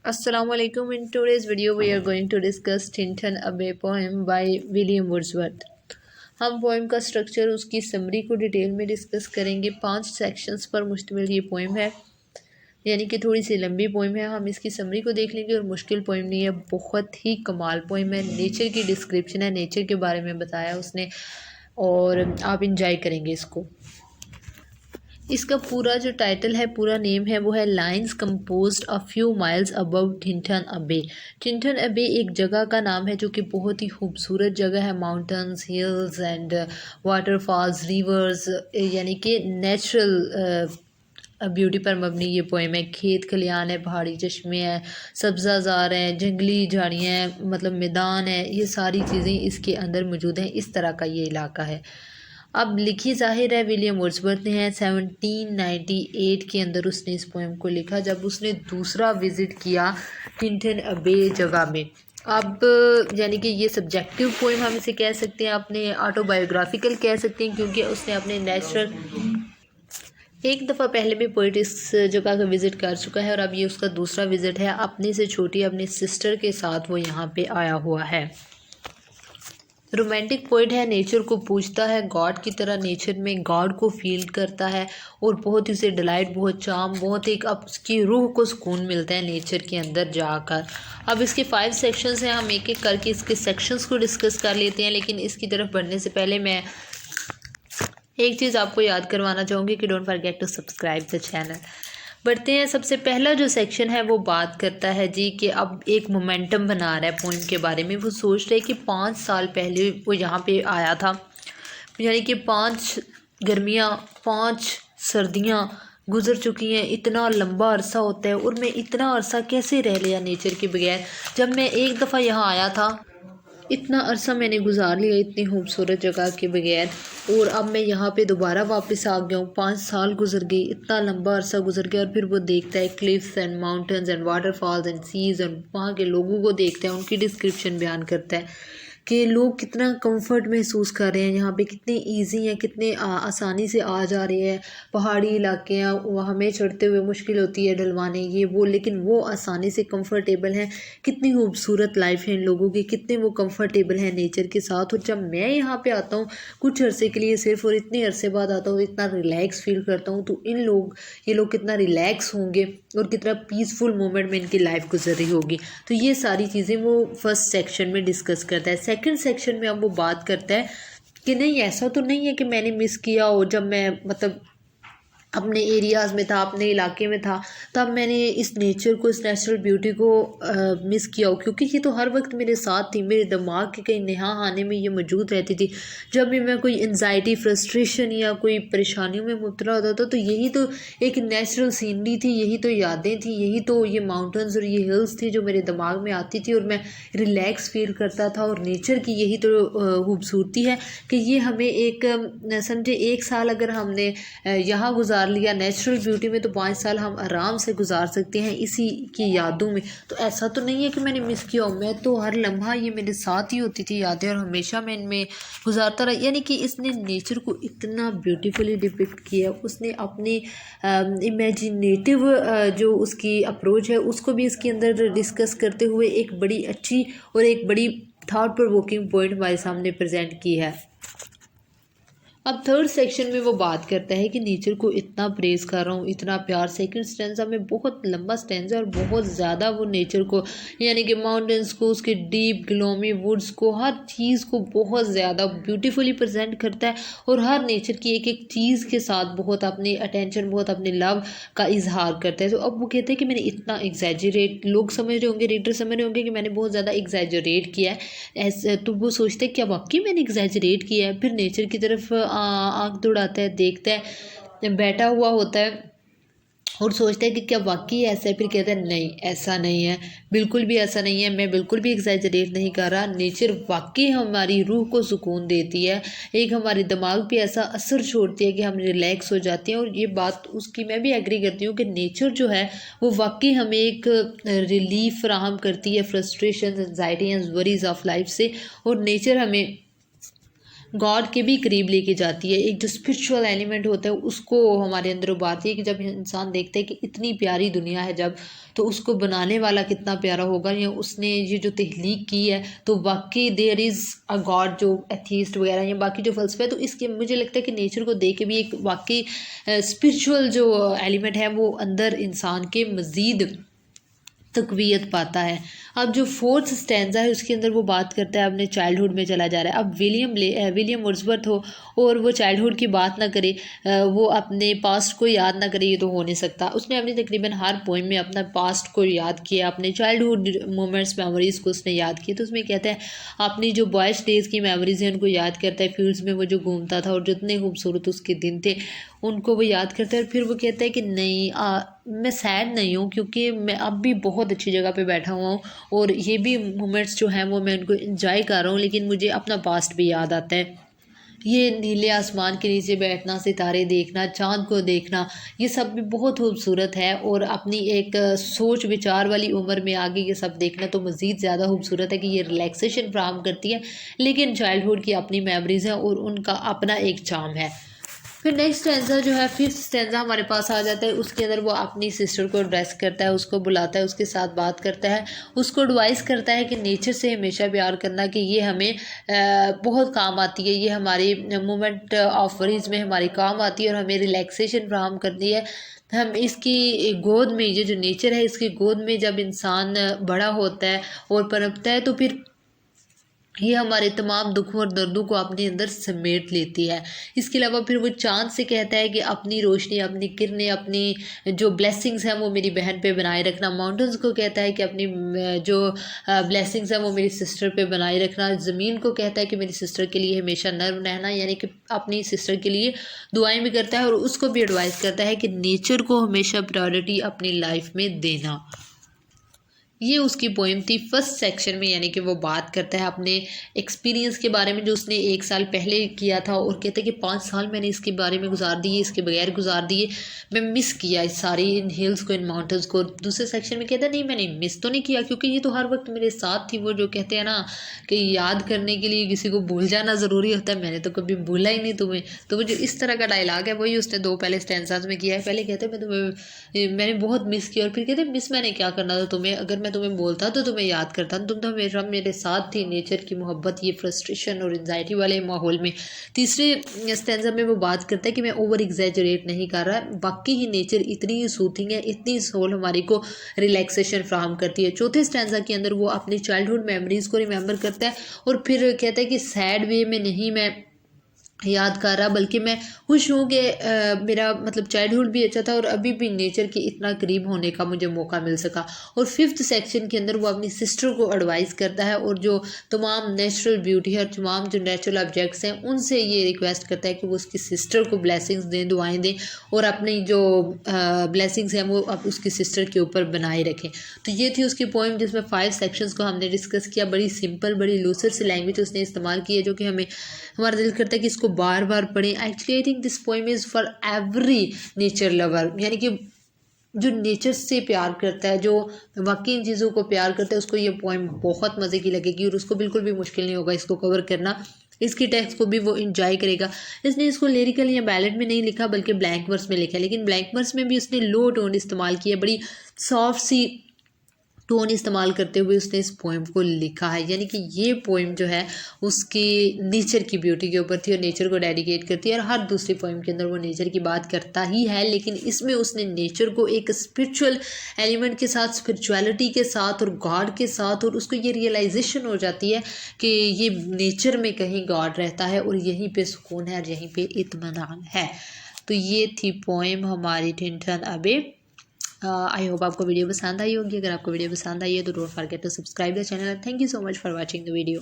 Assalamu alaikum. In today's video, we are going to discuss Tintin Abbey poem by William Wordsworth. हम poem का structure, उसकी summary को detail में discuss करेंगे। 5 sections पर मुश्तमिल ये पोएम है, यानी कि थोड़ी सी लंबी पोएम है। हम इसकी समरी को देख लेंगे और मुश्किल पोएम नहीं है, बहुत ही कमाल पोएम है। नेचर की डिस्क्रिप्शन है, नेचर के बारे में बताया उसने और आप इंजॉय करेंगे इसको। इसका पूरा जो टाइटल है, पूरा नेम है, वो है lines composed a few miles above Tintern अबे। टिंटन अबे एक जगह का नाम है जो कि बहुत ही खूबसूरत जगह है। Mountains, hills and waterfalls, reverse, यानी कि नेचुरल ब्यूटी पर मबनी ये पोएम है। खेत खलियान है, पहाड़ी चश्मे हैं, सब्ज़ाज़ार हैं, जंगली झाड़ियाँ हैं, मतलब मैदान है, ये सारी चीज़ें इसके अंदर मौजूद हैं। इस तरह का ये इलाका है। अब लिखी ज़ाहिर है विलियम वर्ड्सवर्थ ने है। 1798 के अंदर उसने इस पोएम को लिखा, जब उसने दूसरा विज़िट किया टिंटन अबे जगह में। अब यानी कि ये सब्जेक्टिव पोएम हम इसे कह सकते हैं, अपने ऑटोबायोग्राफिकल कह सकते हैं, क्योंकि उसने अपने नेचुरल एक दफ़ा पहले भी पोइट इस जगह का विज़िट कर चुका है और अब ये उसका दूसरा विज़िट है। अपने से छोटी अपनी सिस्टर के साथ वो यहाँ पे आया हुआ है। रोमांटिक पोइट है, नेचर को पूछता है, गॉड की तरह नेचर में गॉड को फील करता है और बहुत ही उसे डिलाइट, बहुत चार्म, बहुत एक अब उसकी रूह को सुकून मिलता है नेचर के अंदर जाकर। अब इसके 5 सेक्शंस हैं, हम एक एक करके इसके सेक्शंस को डिस्कस कर लेते हैं। लेकिन इसकी तरफ बढ़ने से पहले मैं एक चीज़ आपको याद करवाना चाहूँगी कि don't forget to subscribe the channel. बढ़ते हैं। सबसे पहला जो सेक्शन है वो बात करता है जी कि अब एक मोमेंटम बना रहा है पोइम के बारे में। वो सोच रहे कि 5 साल पहले वो यहाँ पे आया था, यानी कि 5 गर्मियाँ, 5 सर्दियाँ गुजर चुकी हैं। इतना लंबा अरसा होता है और मैं इतना अरसा कैसे रह लिया नेचर के बगैर। जब मैं एक दफ़ा यहाँ आया था, इतना अरसा मैंने गुजार लिया इतनी खूबसूरत जगह के बगैर, और अब मैं यहाँ पे दोबारा वापस आ गया हूँ। 5 साल गुजर गए, इतना लंबा अरसा गुजर गया। और फिर वो देखता है cliffs and mountains and waterfalls and seas, और वहाँ के लोगों को देखता है, उनकी डिस्क्रिप्शन बयान करता है कि लोग कितना कंफर्ट महसूस कर रहे हैं यहाँ पे, कितने इजी हैं, कितने आसानी से आ जा रहे हैं। पहाड़ी इलाके हैं, वहाँ हमें चढ़ते हुए मुश्किल होती है, ढलवाने ये वो, लेकिन वो आसानी से कंफर्टेबल हैं। कितनी खूबसूरत लाइफ है इन लोगों की, कितने वो कंफर्टेबल हैं नेचर के साथ। और जब मैं यहाँ पे आता हूँ कुछ अरसे के लिए सिर्फ, और इतने अरसे बाद आता हूँ, इतना रिलैक्स फील करता हूँ, तो ये लोग कितना रिलैक्स होंगे और कितना पीसफुल मोमेंट में इनकी लाइफ गुजर रही होगी। तो ये सारी चीज़ें वो फर्स्ट सेक्शन में डिस्कस करता है। सेकंड सेक्शन में अब वो बात करता है कि नहीं, ऐसा तो नहीं है कि मैंने मिस किया हो, जब मैं मतलब अपने एरियाज़ में था, अपने इलाके में था, तब मैंने इस नेचर को, इस नेचुरल ब्यूटी को मिस किया हो, क्योंकि ये तो हर वक्त मेरे साथ थी, मेरे दिमाग के कहीं नेहा खाने में ये मौजूद रहती थी। जब भी मैं कोई एनजाइटी, फ्रस्ट्रेशन या कोई परेशानियों में मुब्तला होता था, तो यही तो एक नेचुरल सीनरी थी, यही तो यादें थी, यही तो ये माउंटेन्स और ये हिल्स थी जो मेरे दिमाग में आती थी और मैं रिलैक्स फील करता था। और नेचर की यही तो खूबसूरती है कि ये हमें एक समझे 1 साल अगर हमने यहाँ गुजार लिया नेचुरल ब्यूटी में, तो 5 साल हम आराम से गुजार सकते हैं इसी की यादों में। तो ऐसा तो नहीं है कि मैंने मिस किया हो, मैं तो हर लम्हा ये मेरे साथ ही होती थी यादें, और हमेशा मैं इनमें गुजारता रहा। यानी कि इसने नेचर को इतना ब्यूटीफुली डिपिक्ट किया। उसने अपनी इमेजिनेटिव जो उसकी अप्रोच है उसको भी इसके अंदर डिस्कस करते हुए एक बड़ी अच्छी और एक बड़ी थॉट प्रोवोकिंग पॉइंट हमारे सामने प्रेजेंट की है। अब थर्ड सेक्शन में वो बात करता है कि नेचर को इतना प्रेज कर रहा हूँ, इतना प्यार। सेकंड स्टैंजा में बहुत लंबा स्टैंजा और बहुत ज़्यादा वो नेचर को, यानी कि माउंटेन्स को, उसके डीप ग्लोमी वुड्स को, हर चीज़ को बहुत ज़्यादा ब्यूटीफुली प्रेजेंट करता है और हर नेचर की एक एक चीज़ के साथ बहुत अपनी अटेंशन, बहुत अपने लव का इजहार करता है। तो अब वो कहते हैं कि मैंने इतना एग्जैजरेट, लोग समझ रहे होंगे, रीडर समझ रहे होंगे कि मैंने बहुत ज़्यादा एग्जैजरेट किया है ऐसे, तो वो सोचते हैं क्या वाकई मैंने एग्जैजरेट किया है। फिर नेचर की तरफ आँख दौड़ाता है, देखता है, बैठा हुआ होता है और सोचता है कि क्या वाकई ऐसा है। फिर कहता है नहीं, ऐसा नहीं है, बिल्कुल भी ऐसा नहीं है, मैं बिल्कुल भी एग्जैजरेट नहीं कर रहा। नेचर वाकई हमारी रूह को सुकून देती है, एक हमारे दिमाग पे ऐसा असर छोड़ती है कि हम रिलैक्स हो जाते हैं। और ये बात उसकी मैं भी एग्री करती हूँ कि नेचर जो है वो वाकई हमें एक रिलीफ फराहम करती है frustration, anxiety and worries of life से। और गॉड के भी करीब लेके जाती है। एक जो स्पिरिचुअल एलिमेंट होता है उसको हमारे अंदर उभारती है कि जब इंसान देखता है कि इतनी प्यारी दुनिया है जब, तो उसको बनाने वाला कितना प्यारा होगा, या उसने ये जो तख्लीक की है तो वाकई देयर इज़ अ गॉड, जो एथीस्ट वगैरह या बाकी जो फ़लसफ़े है। तो इसके मुझे लगता है कि नेचर को देख के भी एक वाकई स्पिरिचुअल जो एलिमेंट है वो अंदर इंसान के मज़ीद तक़वियत पाता है। अब जो फोर्थ स्टैंज़ा है उसके अंदर वो बात करता है अपने चाइल्डहुड में चला जा रहा है। अब विलियम वर्ड्सवर्थ हो और वो चाइल्डहुड की बात ना करे, वो अपने पास्ट को याद ना करे, ये तो हो नहीं सकता। उसने अपनी तकरीबन हर पोइम में अपना पास्ट को याद किया, अपने चाइल्डहुड मोमेंट्स मेमोरीज़ को उसने याद किया। तो उसमें कहता है अपनी जो बॉयज़ डेज़ की मेमोरीज़ हैं उनको याद करता है, फील्ड्स में वो जो घूमता था और जितने खूबसूरत उसके दिन थे उनको वो याद करता है। और फिर वो कहता है कि नहीं, मैं सैड नहीं हूँ क्योंकि मैं अब भी बहुत अच्छी जगह पे बैठा हुआ हूँ और ये भी मोमेंट्स जो हैं वो मैं उनको एंजॉय कर रहा हूँ, लेकिन मुझे अपना पास्ट भी याद आता है। ये नीले आसमान के नीचे बैठना, सितारे देखना, चाँद को देखना, ये सब भी बहुत खूबसूरत है। और अपनी एक सोच विचार वाली उम्र में आगे ये सब देखना तो मज़ीद ज़्यादा खूबसूरत है कि ये रिलैक्सेशन फ्राहम करती है। लेकिन चाइल्डहुड की अपनी मेमोरीज़ हैं और उनका अपना एक चार्म है। फिर नेक्स्ट स्टैंज़ा जो है, फिफ्थ स्टैंज़ा हमारे पास आ जाता है। उसके अंदर वो अपनी सिस्टर को एड्रेस करता है, उसको बुलाता है, उसके साथ बात करता है, उसको एडवाइस करता है कि नेचर से हमेशा प्यार करना, कि ये हमें बहुत काम आती है, ये हमारी मोमेंट ऑफ वरीज में हमारी काम आती है और हमें रिलैक्सेशन फ्राहम करती है। हम इसकी गोद में, ये जो नेचर है इसकी गोद में जब इंसान बड़ा होता है और पनपता है तो फिर ये हमारे तमाम दुखों और दर्दों को अपने अंदर समेट लेती है। इसके अलावा फिर वो चाँद से कहता है कि अपनी रोशनी, अपनी किरणें, अपनी जो ब्लेसिंग्स हैं वो मेरी बहन पे बनाए रखना। माउंटेन्स को कहता है कि अपनी जो ब्लेसिंग्स हैं वो मेरी सिस्टर पे बनाए रखना। ज़मीन को कहता है कि मेरी सिस्टर के लिए हमेशा नर्म रहना, यानी कि अपनी सिस्टर के लिए दुआएं भी करता है और उसको भी एडवाइस करता है कि नेचर को हमेशा प्रायोरिटी अपनी लाइफ में देना। ये उसकी पोइम थी फर्स्ट सेक्शन में, यानी कि वो बात करता है अपने एक्सपीरियंस के बारे में जो उसने 1 साल पहले किया था और कहता है कि 5 साल मैंने इसके बारे में गुजार दिए, इसके बगैर गुजार दिए, मैं मिस किया इस सारी इन हिल्स को, इन माउंटेन्स को। दूसरे सेक्शन में कहता है नहीं, मैंने मिस तो नहीं किया क्योंकि ये तो हर वक्त मेरे साथ थी। वो जो कहते हैं ना कि याद करने के लिए किसी को भूल जाना ज़रूरी होता है, मैंने तो कभी भूला ही नहीं तुम्हें। तो वो जो इस तरह का डायलॉग है वही उसने 2 पहले स्टैंजास में किया है। पहले कहते हैं मैंने बहुत मिस किया, और फिर कहते मिस मैंने क्या करना था तुम्हें, अगर मैं तुम्हें बोलता तो तुम्हें याद करता, तुम तो हमेशा मेरे साथ थी। नेचर की मोहब्बत ये फ्रस्ट्रेशन और एंजाइटी वाले माहौल में। तीसरे स्टैंजा में वो बात करता है कि मैं ओवर एग्जैजरेट नहीं कर रहा, बाकी ही नेचर इतनी सूथिंग है, इतनी सोल हमारी को रिलैक्सेशन फ्राहम करती है। चौथे स्टैंजा के अंदर वो अपनी चाइल्डहुड मेमोरीज़ को रिमेंबर करता है और फिर कहता है कि सैड वे में नहीं मैं याद कर रहा, बल्कि मैं खुश हूँ कि मेरा मतलब चाइल्डहुड भी अच्छा था और अभी भी नेचर के इतना करीब होने का मुझे मौका मिल सका। और फिफ्थ सेक्शन के अंदर वो अपनी सिस्टर को एडवाइस करता है और जो तमाम नेचुरल ब्यूटी है और तमाम जो नेचुरल ऑब्जेक्ट्स हैं उनसे ये रिक्वेस्ट करता है कि वो उसकी सिस्टर को ब्लेसिंग्स दें, दुआएं दें और अपनी जो ब्लेसिंग्स हैं वो अब उसकी सिस्टर के ऊपर बनाए रखें। तो ये थी उसकी पोइम जिसमें 5 सेक्शंस को हमने डिस्कस किया। बड़ी सिंपल, बड़ी लूसर सी लैंग्वेज उसने इस्तेमाल की है जो कि हमें हमारा दिल करता है कि इसको बार बार पढ़ें। Actually I think this poem is for every nature lover, यानी कि जो नेचर से प्यार करता है, जो वाकई इन चीज़ों को प्यार करता है, उसको ये पोइम बहुत मज़े की लगेगी और उसको बिल्कुल भी मुश्किल नहीं होगा इसको कवर करना। इसकी टेक्स्ट को भी वो इंजॉय करेगा। इसने इसको लिरिकल या बैलेड में नहीं लिखा बल्कि ब्लैंक वर्स में लिखा है, लेकिन ब्लैंक वर्स में भी उसने लो टोन इस्तेमाल किया, बड़ी सॉफ्ट सी टोन इस्तेमाल करते हुए उसने इस पोइम को लिखा है। यानी कि ये पोइम जो है उसकी नेचर की ब्यूटी के ऊपर थी और नेचर को डेडिकेट करती है। और हर दूसरी पोइम के अंदर वो नेचर की बात करता ही है, लेकिन इसमें उसने नेचर को एक स्पिरिचुअल एलिमेंट के साथ, स्पिरिचुअलिटी के साथ और गॉड के साथ, और उसको ये रियलाइजेशन हो जाती है कि ये नेचर में कहीं गॉड रहता है और यहीं पे सुकून है और यहीं पे इत्मीनान है। तो ये थी पोइम हमारी टिंटन अबे। आई होप आपको वीडियो पसंद आई होगी। अगर आपको वीडियो पसंद आई है तो don't forget to subscribe the channel. Thank you so much for watching the video.